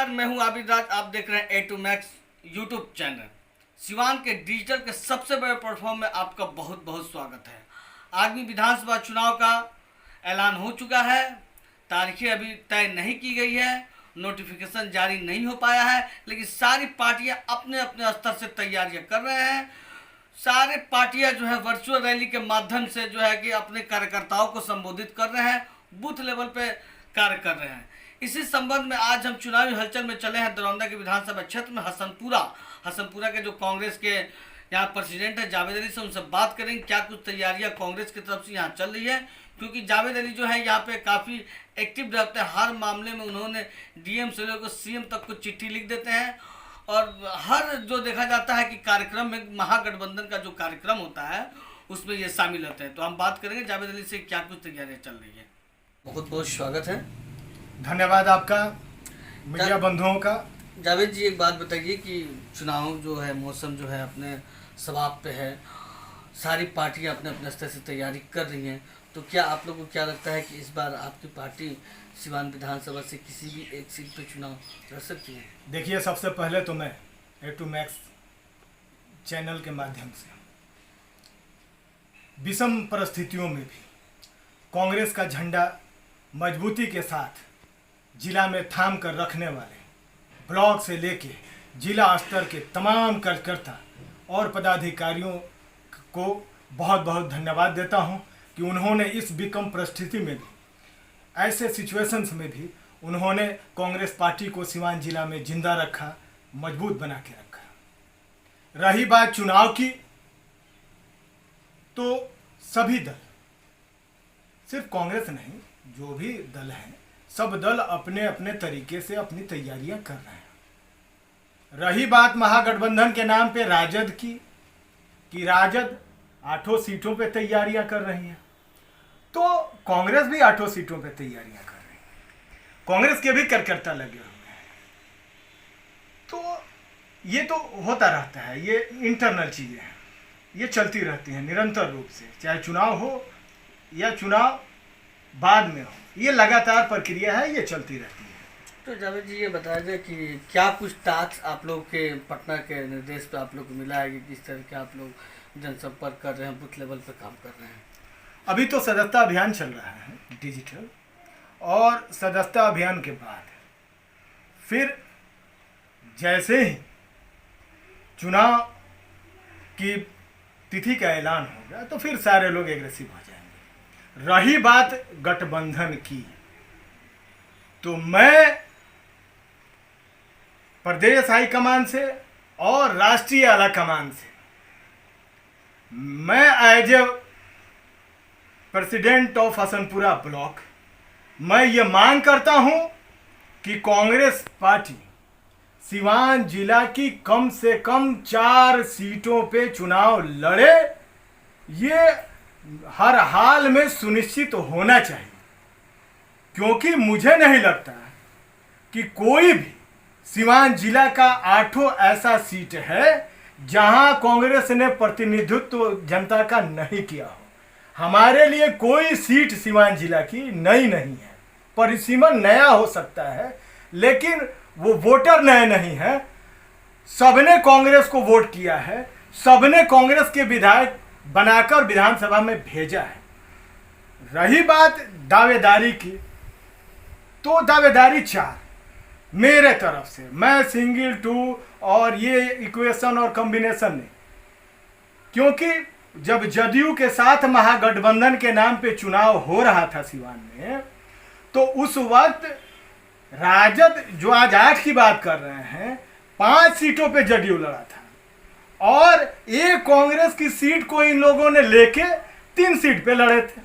नमस्कार, मैं हूं आबिद राज। आप देख रहे हैं A two max YouTube channel. Siwan के डिजिटल के सबसे बड़े प्लेटफॉर्म में आपका बहुत बहुत स्वागत है। आगामी विधानसभा चुनाव का ऐलान हो चुका है। तारीखें अभी तय नहीं की गई है, नोटिफिकेशन जारी नहीं हो पाया है, लेकिन सारी पार्टियां अपने अपने स्तर से तैयारियां कर रहे हैं। सारे पार्टियां जो है वर्चुअल रैली के माध्यम से जो है कि अपने कार्यकर्ताओं को संबोधित कर रहे हैं, बूथ लेवल पे कार्य कर रहे हैं। इसी संबंध में आज हम चुनावी हलचल में चले हैं दरौंदा के विधानसभा क्षेत्र में हसनपुरा के जो कांग्रेस के यहाँ प्रेसिडेंट है जावेद अली से उनसे बात करेंगे क्या कुछ तैयारियां कांग्रेस की तरफ से यहाँ चल रही है, क्योंकि जावेद अली जो है यहाँ पे काफ़ी एक्टिव रहते हैं। हर मामले में उन्होंने डीएम से लेकर सीएम तक को चिट्ठी लिख देते हैं और हर जो देखा जाता है कि कार्यक्रम में महागठबंधन का जो कार्यक्रम होता है उसमें ये शामिल होते हैं। तो हम बात करेंगे जावेद अली से क्या कुछ तैयारियाँ चल रही है। बहुत बहुत स्वागत है। धन्यवाद आपका, मीडिया बंधुओं का। जावेद जी, एक बात बताइए कि चुनाव जो है मौसम जो है अपने सवाब पे है, सारी पार्टियां अपने अपने स्तर से तैयारी कर रही हैं, तो क्या आप लोगों को क्या लगता है कि इस बार आपकी पार्टी सिवान विधानसभा से किसी भी एक सीट पे चुनाव लड़ सकती है? देखिए, सबसे पहले तो मैं ए टू मैक्स चैनल के माध्यम से विषम परिस्थितियों में भी कांग्रेस का झंडा मजबूती के साथ जिला में थाम कर रखने वाले ब्लॉक से लेके जिला स्तर के तमाम कार्यकर्ता और पदाधिकारियों को बहुत बहुत धन्यवाद देता हूं कि उन्होंने इस विषम परिस्थिति में भी, ऐसे सिचुएशंस में भी उन्होंने कांग्रेस पार्टी को सिवान जिला में जिंदा रखा, मजबूत बना के रखा। रही बात चुनाव की, तो सभी दल, सिर्फ कांग्रेस नहीं, जो भी दल हैं, सब दल अपने अपने तरीके से अपनी तैयारियां कर रहे हैं। रही बात महागठबंधन के नाम पे राजद की, कि राजद 8 सीटों पे तैयारियां कर रही है, तो कांग्रेस भी 8 सीटों पे तैयारियां कर रही है। कांग्रेस के भी कार्यकर्ता लगे हुए हैं। तो ये तो होता रहता है, ये इंटरनल चीजें हैं, ये चलती रहती हैं निरंतर रूप से, चाहे चुनाव हो या चुनाव बाद में हो, ये लगातार प्रक्रिया है, ये चलती रहती है। तो जावेद जी, ये बताया जाए कि क्या कुछ टास्क आप लोग के पटना के निर्देश पे आप लोग को मिला है कि किस तरह के आप लोग जनसंपर्क कर रहे हैं, बूथ लेवल पे काम कर रहे हैं? अभी तो सदस्यता अभियान चल रहा है डिजिटल, और सदस्यता अभियान के बाद फिर जैसे ही चुनाव की तिथि का ऐलान होगा तो फिर सारे लोग एग्रेसिव हो जाएंगे। रही बात गठबंधन की, तो मैं प्रदेश हाईकमान से और राष्ट्रीय आला कमान से, मैं as a president of Hasanpura block, मैं ये मांग करता हूं कि कांग्रेस पार्टी सिवान जिला की कम से कम 4 सीटों पे चुनाव लड़े। ये हर हाल में सुनिश्चित होना चाहिए, क्योंकि मुझे नहीं लगता कि कोई भी सिवान जिला का 8 ऐसा सीट है जहां कांग्रेस ने प्रतिनिधित्व जनता का नहीं किया हो। हमारे लिए कोई सीट सिवान जिला की नई नहीं है। परिसीमन नया हो सकता है, लेकिन वो वोटर नए नहीं है। सबने कांग्रेस को वोट किया है, सबने कांग्रेस के विधायक बनाकर विधानसभा में भेजा है। रही बात दावेदारी की, तो दावेदारी 4 मेरे तरफ से, मैं सिंगल 2 और ये इक्वेशन और कॉम्बिनेशन नहीं, क्योंकि जब जदयू के साथ महागठबंधन के नाम पे चुनाव हो रहा था सिवान में, तो उस वक्त राजद, जो आज 8 की बात कर रहे हैं, 5 सीटों पे जदयू लड़ा था, और एक कांग्रेस की सीट को इन लोगों ने लेके 3 सीट पे लड़े थे।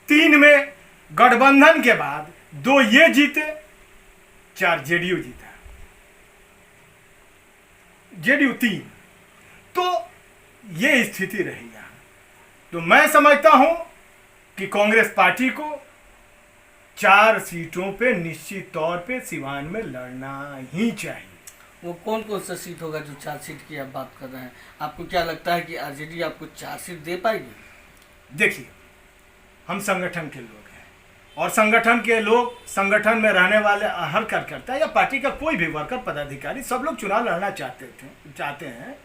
3 में गठबंधन के बाद 2 ये जीते, 4 जेडीयू जीता, जेडीयू 3। तो ये स्थिति रही यहाँ। तो मैं समझता हूं कि कांग्रेस पार्टी को 4 सीटों पे निश्चित तौर पे सिवान में लड़ना ही चाहिए। वो कौन कौन सा सीट होगा जो 4 सीट की आप बात कर रहे हैं? आपको क्या लगता है कि आरजेडी आपको 4 सीट दे पाएगी? देखिए, हम संगठन के लोग हैं, और संगठन के लोग, संगठन में रहने वाले हर कार्यकर्ता या पार्टी का कोई भी वर्कर पदाधिकारी, सब लोग चुनाव लड़ना चाहते हैं।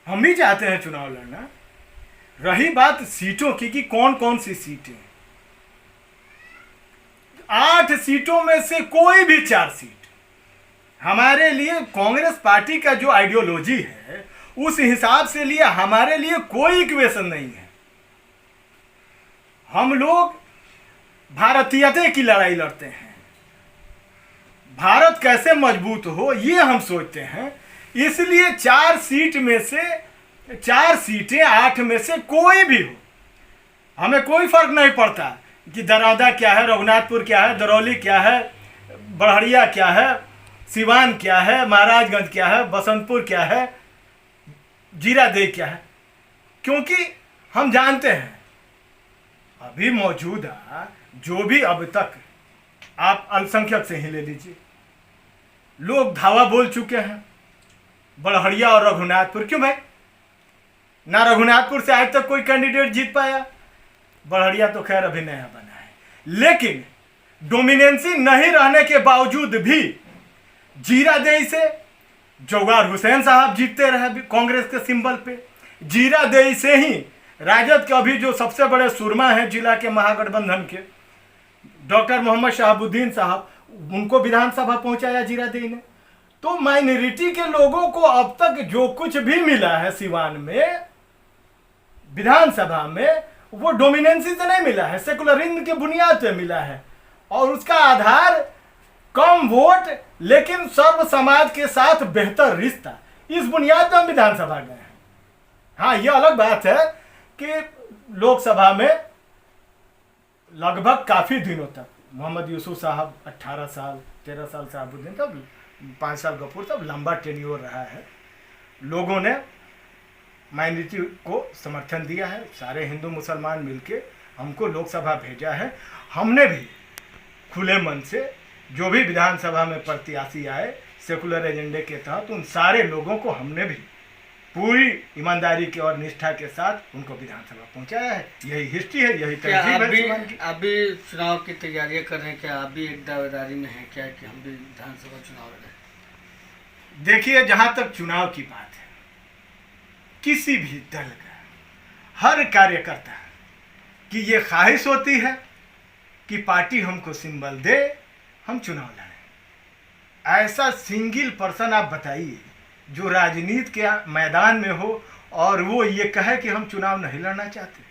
हम भी चाहते हैं चुनाव लड़ना। रही बात सीटों की कि कौन कौन सी सीटें, 8 सीटों में से कोई भी 4 सीट हमारे लिए, कांग्रेस पार्टी का जो आइडियोलॉजी है उस हिसाब से लिए हमारे लिए कोई इक्वेशन नहीं है। हम लोग भारतीयता की लड़ाई लड़ते हैं, भारत कैसे मजबूत हो ये हम सोचते हैं। इसलिए 4 सीट में से 4 सीटें 8 में से कोई भी हो, हमें कोई फर्क नहीं पड़ता कि दरौदा क्या है, रघुनाथपुर क्या है, दरौली क्या है, बड़हरिया क्या है, सिवान क्या है, महाराजगंज क्या है, बसंतपुर क्या है, जीरादेई क्या है। क्योंकि हम जानते हैं अभी मौजूदा जो भी अब तक, आप अल्पसंख्यक से ही ले लीजिए, लोग धावा बोल चुके हैं बड़हरिया और रघुनाथपुर। क्यों भाई? ना रघुनाथपुर से आज तक कोई कैंडिडेट जीत पाया, बड़हरिया तो खैर अभी नया बना है, लेकिन डोमिनेंसी नहीं रहने के बावजूद भी जीरादेई से जौगार हुसैन साहब जीतते रहे कांग्रेस के सिंबल पे। जीरादेई से ही राजद के अभी जो सबसे बड़े सुरमा हैं जिला के महागठबंधन के, डॉक्टर मोहम्मद शहाबुद्दीन साहब, उनको विधानसभा पहुंचाया जीरादेई ने। तो माइनॉरिटी के लोगों को अब तक जो कुछ भी मिला है सिवान में विधानसभा में, वो डोमिनेंसी से नहीं मिला है, सेकुलरिज्म के बुनियाद पे मिला है। और उसका आधार कम वोट लेकिन सर्व समाज के साथ बेहतर रिश्ता, इस बुनियाद पर हम विधानसभा गए हैं। हाँ, ये अलग बात है कि लोकसभा में लगभग काफी दिनों तक मोहम्मद यूसुफ साहब 18 साल 13 साल शहाबुद्दीन, तब 5 साल गफूर, तब लंबा टेन्योर रहा है। लोगों ने माइनॉरिटी को समर्थन दिया है, सारे हिंदू मुसलमान मिलके हमको लोकसभा भेजा है। हमने भी खुले मन से जो भी विधानसभा में प्रत्याशी आए सेकुलर एजेंडे के तहत, उन सारे लोगों को हमने भी पूरी ईमानदारी के और निष्ठा के साथ उनको विधानसभा पहुंचाया है। यही हिस्ट्री है, यही तरजीह है सिवान की। आप भी चुनाव की तैयारियां कर रहे हैं क्या? आप भी एक दावेदारी में है क्या कि हम भी विधानसभा चुनाव लड़ें? देखिए, जहां तक चुनाव की बात है, किसी भी दल का हर कार्यकर्ता की ये ख्वाहिश होती है कि पार्टी हमको सिंबल दे, हम चुनाव लड़ें। ऐसा सिंगल पर्सन आप बताइए जो राजनीति के मैदान में हो और वो ये कहे कि हम चुनाव नहीं लड़ना चाहते,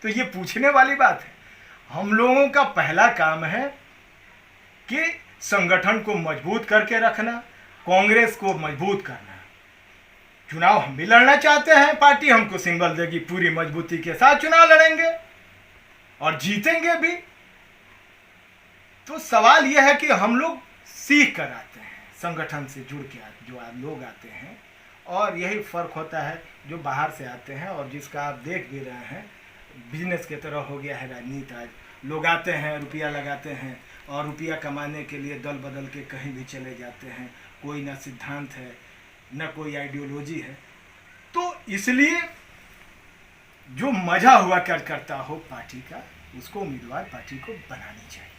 तो ये पूछने वाली बात है। हम लोगों का पहला काम है कि संगठन को मजबूत करके रखना, कांग्रेस को मजबूत करना। चुनाव हम भी लड़ना चाहते हैं, पार्टी हमको सिंबल देगी, पूरी मजबूती के साथ चुनाव लड़ेंगे और जीतेंगे भी। तो सवाल यह है कि हम लोग सीख कर आते हैं, संगठन से जुड़ के जो लोग आते हैं, और यही फ़र्क होता है जो बाहर से आते हैं और जिसका आप देख भी रहे हैं बिजनेस की तरह हो गया है राजनीति। आज लोग आते हैं, रुपया लगाते हैं और रुपया कमाने के लिए दल बदल के कहीं भी चले जाते हैं। कोई ना सिद्धांत है, न कोई आइडियोलॉजी है। तो इसलिए जो मजा हुआ करता हो पार्टी का, उसको उम्मीदवार पार्टी को बनानी चाहिए।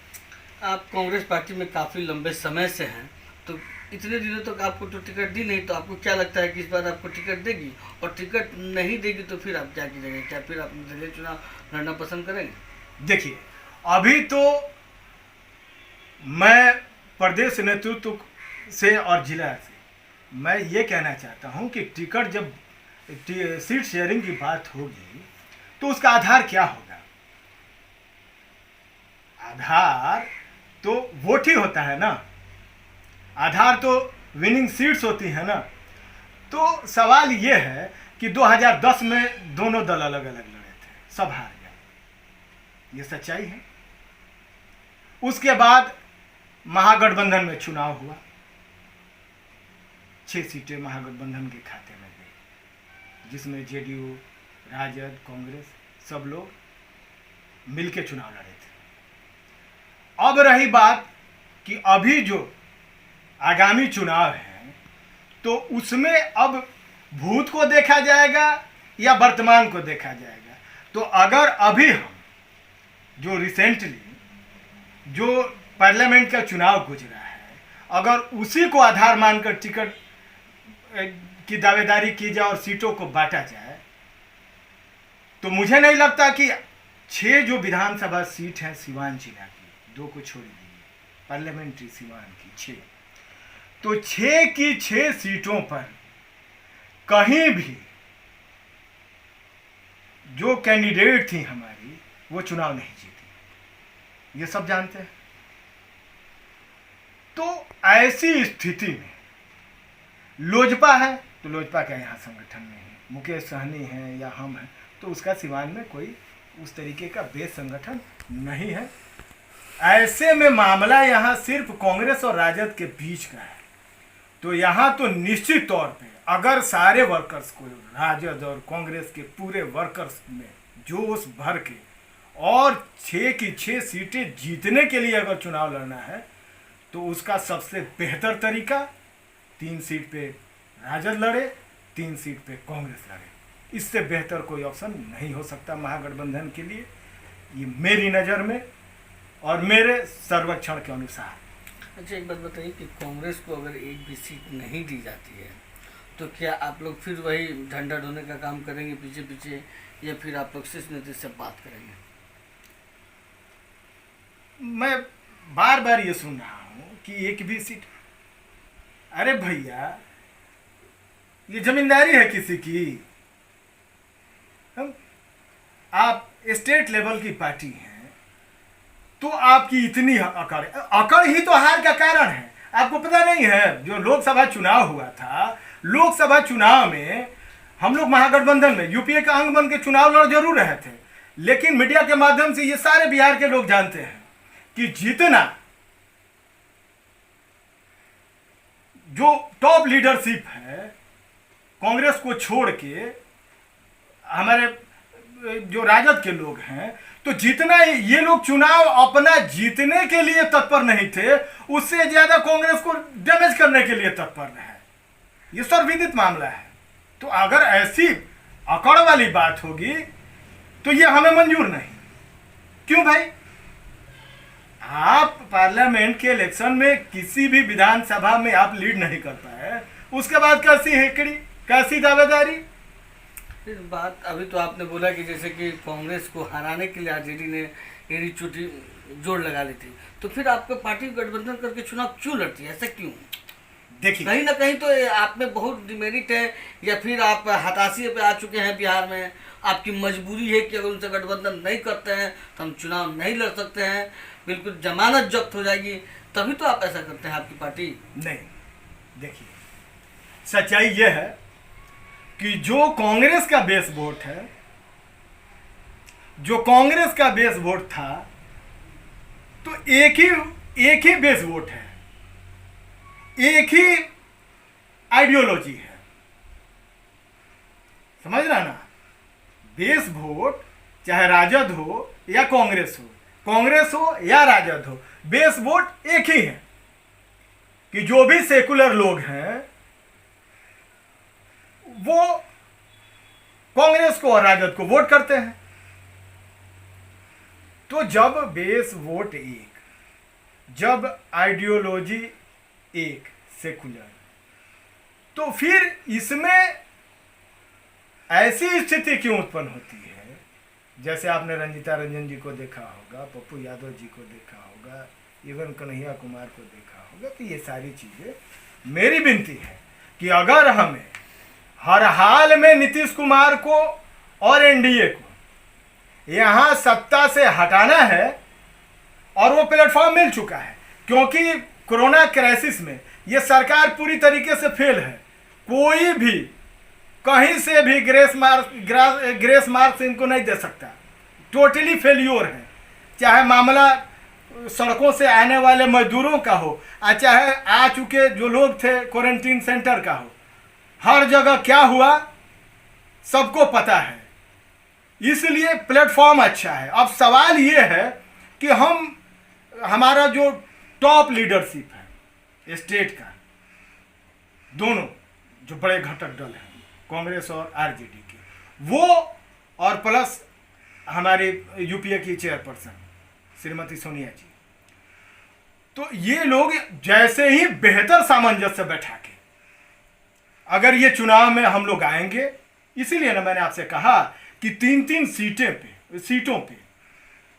आप कांग्रेस पार्टी में काफ़ी लंबे समय से हैं, तो इतने दिनों तक आपको तो टिकट दी नहीं, तो आपको क्या लगता है कि इस बार आपको टिकट देगी? और टिकट नहीं देगी तो फिर आप क्या कीजिएगा? क्या फिर आप निर्दलीय चुनाव लड़ना पसंद करेंगे? देखिए, अभी तो मैं प्रदेश नेतृत्व से और जिला से मैं ये कहना चाहता हूँ कि टिकट जब सीट शेयरिंग की बात होगी तो उसका आधार क्या होगा? आधार तो वोट ही होता है ना, आधार तो विनिंग सीट्स होती है ना। तो सवाल ये है कि 2010 में दोनों दल अलग अलग लड़े थे, सब हार गए, ये सच्चाई है। उसके बाद महागठबंधन में चुनाव हुआ, 6 सीटें महागठबंधन के खाते में गई, जिसमें जेडीयू, राजद, कांग्रेस सब लोग मिलके चुनाव लड़े थे। अब रही बात कि अभी जो आगामी चुनाव है तो उसमें अब भूत को देखा जाएगा या वर्तमान को देखा जाएगा। तो अगर अभी हम जो रिसेंटली जो पार्लियामेंट का चुनाव गुजरा है, अगर उसी को आधार मानकर टिकट की दावेदारी की जाए और सीटों को बांटा जाए, तो मुझे नहीं लगता कि 6 जो विधानसभा सीट हैं सीवान जिला की, 2 को छोड़ दीजिए, पार्लियामेंट्री सीवान की 6, तो 6 की 6 सीटों पर कहीं भी जो कैंडिडेट थी हमारी वो चुनाव नहीं जीती, ये सब जानते हैं। तो ऐसी स्थिति में लोजपा है तो लोजपा का यहाँ संगठन नहीं, मुकेश सहनी है या हम हैं तो उसका सिवान में कोई उस तरीके का बेस संगठन नहीं है। ऐसे में मामला यहाँ सिर्फ कांग्रेस और राजद के बीच का है। तो यहाँ तो निश्चित तौर पे अगर सारे वर्कर्स को, राजद और कांग्रेस के पूरे वर्कर्स में जोश भर के और 6 की 6 सीटें जीतने के लिए अगर चुनाव लड़ना है तो उसका सबसे बेहतर तरीका 3 सीट पे राजद लड़े, 3 सीट पे कांग्रेस लड़े। इससे बेहतर कोई ऑप्शन नहीं हो सकता महागठबंधन के लिए, ये मेरी नज़र में और मेरे सर्वेक्षण के अनुसार। अच्छा, एक बात बताइए कि कांग्रेस को अगर एक भी सीट नहीं दी जाती है तो क्या आप लोग फिर वही झंडा ढोने का काम करेंगे पीछे पीछे, या फिर आप लोग शीर्ष नेतृत्व से बात करेंगे? मैं बार बार ये सुन रहा हूँ कि एक भी सीट, अरे भैया ये जमींदारी है किसी की? आप स्टेट लेवल की पार्टी हैं तो आपकी इतनी अकड़ ही तो हार का कारण है। आपको पता नहीं है, जो लोकसभा चुनाव हुआ था, लोकसभा चुनाव में हम लोग महागठबंधन में यूपीए का अंग बन के चुनाव लड़ जरूर रहे थे, लेकिन मीडिया के माध्यम से ये सारे बिहार के लोग जानते हैं कि जितना जो टॉप लीडरशिप है कांग्रेस को छोड़ के हमारे जो राजद के लोग हैं, तो जितना ये लोग चुनाव अपना जीतने के लिए तत्पर नहीं थे, उससे ज्यादा कांग्रेस को डैमेज करने के लिए तत्पर रहे। ये सर्वविदित मामला है। तो अगर ऐसी अकड़ वाली बात होगी तो ये हमें मंजूर नहीं। क्यों भाई? आप पार्लियामेंट के इलेक्शन में किसी भी विधानसभा में आप लीड नहीं कर पाए, उसके बाद कैसी हेकड़ी, कैसी दावेदारी? फिर बात अभी तो आपने बोला कि जैसे कि कांग्रेस को हराने के लिए आरजेडी ने एड़ी चोटी जोड़ लगा ली थी, तो फिर आपको पार्टी गठबंधन करके चुनाव क्यों लड़ती है? ऐसा क्यों? देखिए, कहीं ना कहीं तो आप में बहुत डिमेरिट है, या फिर आप हताशे पे आ चुके हैं बिहार में, आपकी मजबूरी है कि अगर उनसे गठबंधन नहीं करते हैं तो हम चुनाव नहीं लड़ सकते हैं, बिल्कुल जमानत जब्त हो जाएगी, तभी तो आप ऐसा करते हैं आपकी पार्टी? नहीं, देखिए सच्चाई यह है कि जो कांग्रेस का बेस वोट है, जो कांग्रेस का बेस वोट था, तो एक ही बेस वोट है, एक ही आइडियोलॉजी है। समझ रहा ना? बेस वोट चाहे राजद हो या कांग्रेस हो या राजद हो, बेस वोट एक ही है कि जो भी सेकुलर लोग हैं वो कांग्रेस को और राजद को वोट करते हैं। तो जब बेस वोट एक, जब आइडियोलॉजी एक, सेकुलर, तो फिर इसमें ऐसी स्थिति क्यों उत्पन्न होती है? जैसे आपने रंजीता रंजन जी को देखा होगा, पप्पू यादव जी को देखा होगा, इवन कन्हैया कुमार को देखा होगा। तो ये सारी चीजें, मेरी विनती है कि अगर हमें हर हाल में नीतीश कुमार को और एनडीए को यहां सत्ता से हटाना है, और वो प्लेटफॉर्म मिल चुका है, क्योंकि कोरोना क्राइसिस में ये सरकार पूरी तरीके से फेल है। कोई भी कहीं से भी ग्रेस मार्क्स इनको नहीं दे सकता, टोटली फेल्योर है। चाहे मामला सड़कों से आने वाले मजदूरों का हो, चाहे आ चुके जो लोग थे क्वारंटीन सेंटर का हो, हर जगह क्या हुआ सबको पता है। इसलिए प्लेटफॉर्म अच्छा है। अब सवाल ये है कि हमारा जो टॉप लीडरशिप है स्टेट का, दोनों जो बड़े घटक दल हैं कांग्रेस और आरजेडी के, वो और प्लस हमारे यूपीए की चेयरपर्सन श्रीमती सोनिया जी। तो ये लोग जैसे ही बेहतर सामंजस्य बैठा के अगर ये चुनाव में हम लोग आएंगे, इसीलिए ना मैंने आपसे कहा कि 3-3 सीटों पे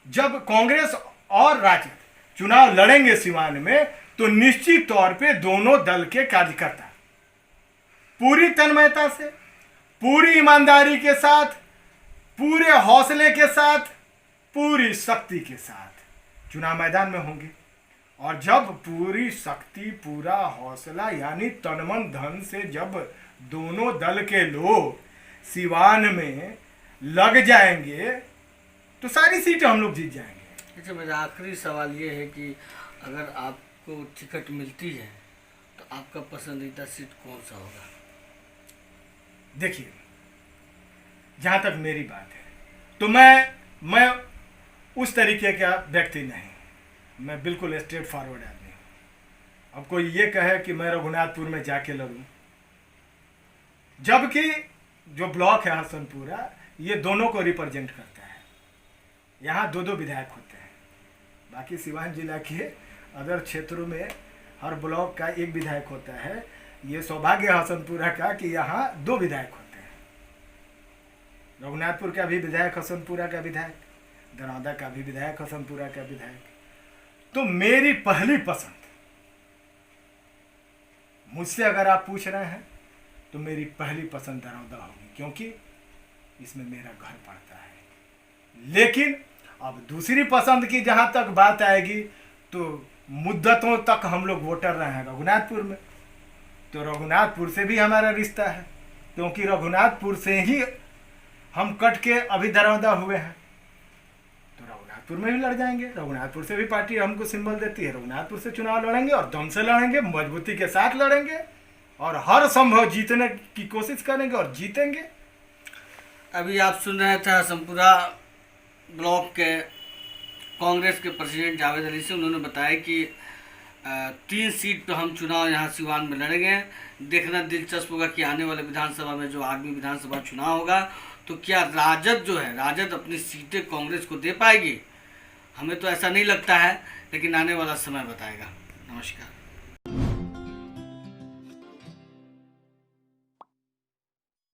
जब कांग्रेस और राजद चुनाव लड़ेंगे सिवान में, तो निश्चित तौर पे दोनों दल के कार्यकर्ता पूरी तन्मयता से, पूरी ईमानदारी के साथ, पूरे हौसले के साथ, पूरी शक्ति के साथ चुनाव मैदान में होंगे। और जब पूरी शक्ति, पूरा हौसला यानी तन मन धन से जब दोनों दल के लोग सिवान में लग जाएंगे तो सारी सीटें हम लोग जीत जाएंगे। अच्छा, मेरा आखिरी सवाल ये है कि अगर आपको टिकट मिलती है तो आपका पसंदीदा सीट कौन सा होगा? देखिए, जहाँ तक मेरी बात है तो मैं उस तरीके का व्यक्ति नहीं, मैं बिल्कुल स्ट्रेट फॉरवर्ड आदमी हूँ। अब कोई ये कहे कि मैं रघुनाथपुर में जाके लड़ूँ, जबकि जो ब्लॉक है हसनपुरा ये दोनों को रिप्रेजेंट करता है। यहाँ 2-2 विधायक होते हैं, बाकी सिवान जिला के अदर क्षेत्रों में हर ब्लॉक का एक विधायक होता है। ये सौभाग्य हसनपुरा का कि यहाँ 2 विधायक होते हैं। रघुनाथपुर का भी विधायक, हसनपुरा का विधायक, दरौदा का भी विधायक, हसनपुरा का विधायक। तो मेरी पहली पसंद, मुझसे अगर आप पूछ रहे हैं तो मेरी पहली पसंद दरौदा होगी, क्योंकि इसमें मेरा घर पड़ता है। लेकिन अब दूसरी पसंद की जहां तक बात आएगी तो मुद्दतों तक हम लोग वोटर रहे हैं रघुनाथपुर में, तो रघुनाथपुर से भी हमारा रिश्ता है, क्योंकि रघुनाथपुर से ही हम कट के अभी दरौदा हुए हैं। तो रघुनाथपुर में भी लड़ जाएंगे, रघुनाथपुर से भी पार्टी हमको सिंबल देती है, रघुनाथपुर से चुनाव लड़ेंगे और दम से लड़ेंगे, मजबूती के साथ लड़ेंगे और हर संभव जीतने की कोशिश करेंगे और जीतेंगे। अभी आप सुन रहे थे हसनपुरा ब्लॉक के कांग्रेस के प्रेसिडेंट जावेद अली से। उन्होंने बताया कि 3 सीट पे हम चुनाव यहाँ सिवान में लड़ेंगे। देखना दिलचस्प होगा कि आने वाले विधानसभा में जो आगामी विधानसभा चुनाव होगा तो क्या राजद अपनी सीटें कांग्रेस को दे पाएगी? हमें तो ऐसा नहीं लगता है, लेकिन आने वाला समय बताएगा। नमस्कार।